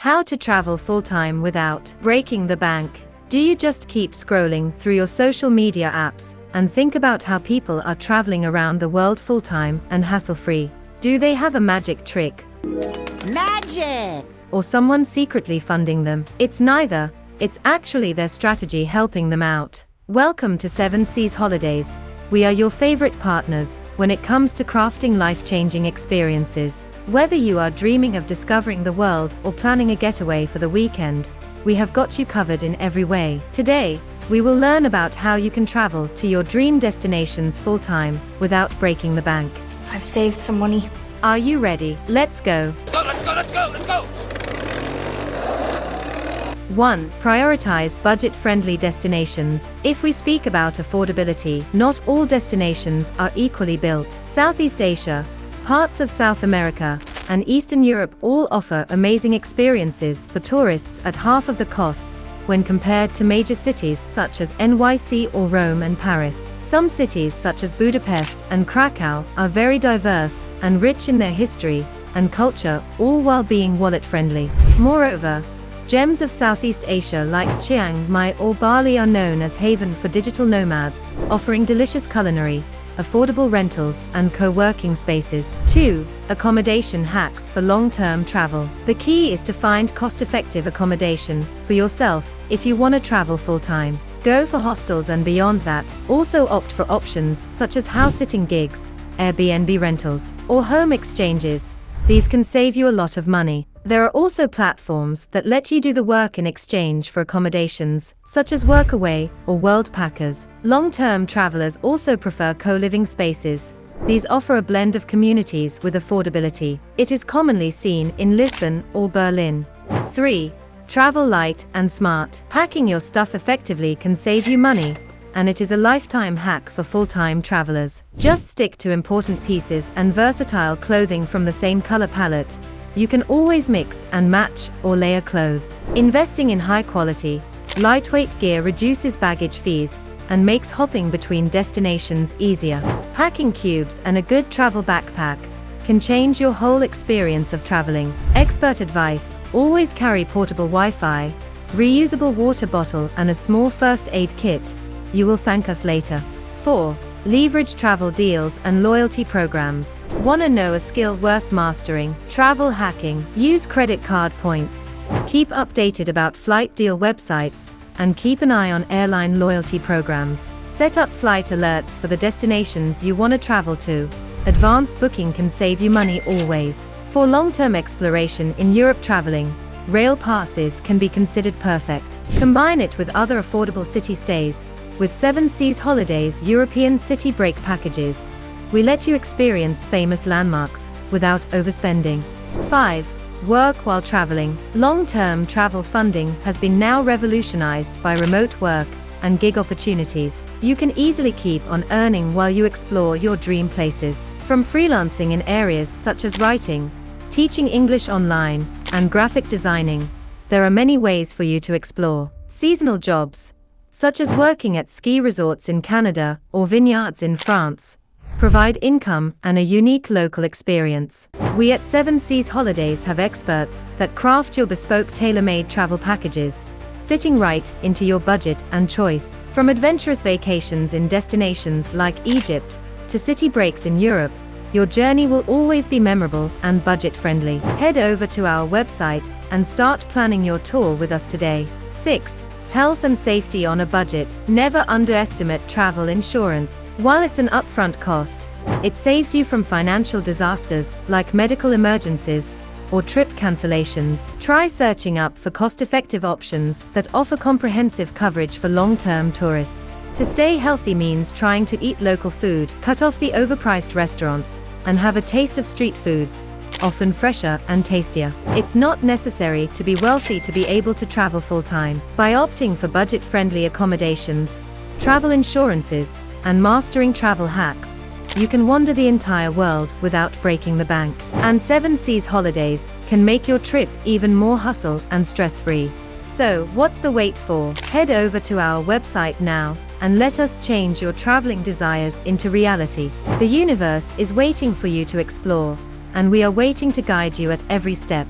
How to travel full-time without breaking the bank. Do you just keep scrolling through your social media apps and think about how people are traveling around the world full-time and hassle-free? Do they have a magic trick? Magic! Or someone secretly funding them? It's neither. It's actually their strategy helping them out. Welcome to 7 Seas Holidays. We are your favorite partners when it comes to crafting life-changing experiences. Whether you are dreaming of discovering the world or planning a getaway for the weekend, we have got you covered in every way. Today, we will learn about how you can travel to your dream destinations full-time without breaking the bank. I've saved some money. Are you ready? Let's go! Let's go! 1. Prioritize budget-friendly destinations. If we speak about affordability, not all destinations are equally built. Southeast Asia, parts of South America, and Eastern Europe all offer amazing experiences for tourists at half of the costs when compared to major cities such as NYC or Rome and Paris. Some cities such as Budapest and Krakow are very diverse and rich in their history and culture, all while being wallet-friendly. Moreover, gems of Southeast Asia like Chiang Mai or Bali are known as haven for digital nomads, offering delicious culinary, affordable rentals, and co-working spaces. 2. Accommodation hacks for long-term travel. The key is to find cost-effective accommodation for yourself if you want to travel full-time. Go for hostels and beyond that. Also opt for options such as house-sitting gigs, Airbnb rentals, or home exchanges. These can save you a lot of money. There are also platforms that let you do the work in exchange for accommodations, such as Workaway or Worldpackers. Long-term travelers also prefer co-living spaces. These offer a blend of communities with affordability. It is commonly seen in Lisbon or Berlin. 3. Travel light and smart. Packing your stuff effectively can save you money, and it is a lifetime hack for full-time travelers. Just stick to important pieces and versatile clothing from the same color palette. You can always mix and match or layer clothes. Investing in high-quality, lightweight gear reduces baggage fees and makes hopping between destinations easier. Packing cubes and a good travel backpack can change your whole experience of traveling. Expert advice: always carry portable Wi-Fi, reusable water bottle, and a small first aid kit. You will thank us later. 4. Leverage travel deals and loyalty programs. Wanna know a skill worth mastering? Travel hacking. Use credit card points. Keep updated about flight deal websites, and keep an eye on airline loyalty programs. Set up flight alerts for the destinations you want to travel to. Advanced booking can save you money always. For long-term exploration in Europe, traveling rail passes can be considered perfect. Combine it with other affordable city stays. With 7 Seas Holidays European City Break Packages, we let you experience famous landmarks without overspending. 5. Work while traveling. Long-term travel funding has been now revolutionized by remote work and gig opportunities. You can easily keep on earning while you explore your dream places. From freelancing in areas such as writing, teaching English online, and graphic designing, there are many ways for you to explore. Seasonal jobs, such as working at ski resorts in Canada or vineyards in France, provide income and a unique local experience. We at 7 Seas Holidays have experts that craft your bespoke tailor-made travel packages, fitting right into your budget and choice. From adventurous vacations in destinations like Egypt to city breaks in Europe, your journey will always be memorable and budget-friendly. Head over to our website and start planning your tour with us today. 6. Health and safety on a budget. Never underestimate travel insurance. While it's an upfront cost, it saves you from financial disasters like medical emergencies or trip cancellations. Try searching up for cost-effective options that offer comprehensive coverage for long-term tourists. To stay healthy means trying to eat local food, cut off the overpriced restaurants, and have a taste of street foods, often fresher and tastier. It's not necessary to be wealthy to be able to travel full-time. By opting for budget-friendly accommodations, travel insurances, and mastering travel hacks, you can wander the entire world without breaking the bank. And 7 Seas Holidays can make your trip even more hustle and stress-free. So, what's the wait for? Head over to our website now and let us change your traveling desires into reality. The universe is waiting for you to explore, and we are waiting to guide you at every step.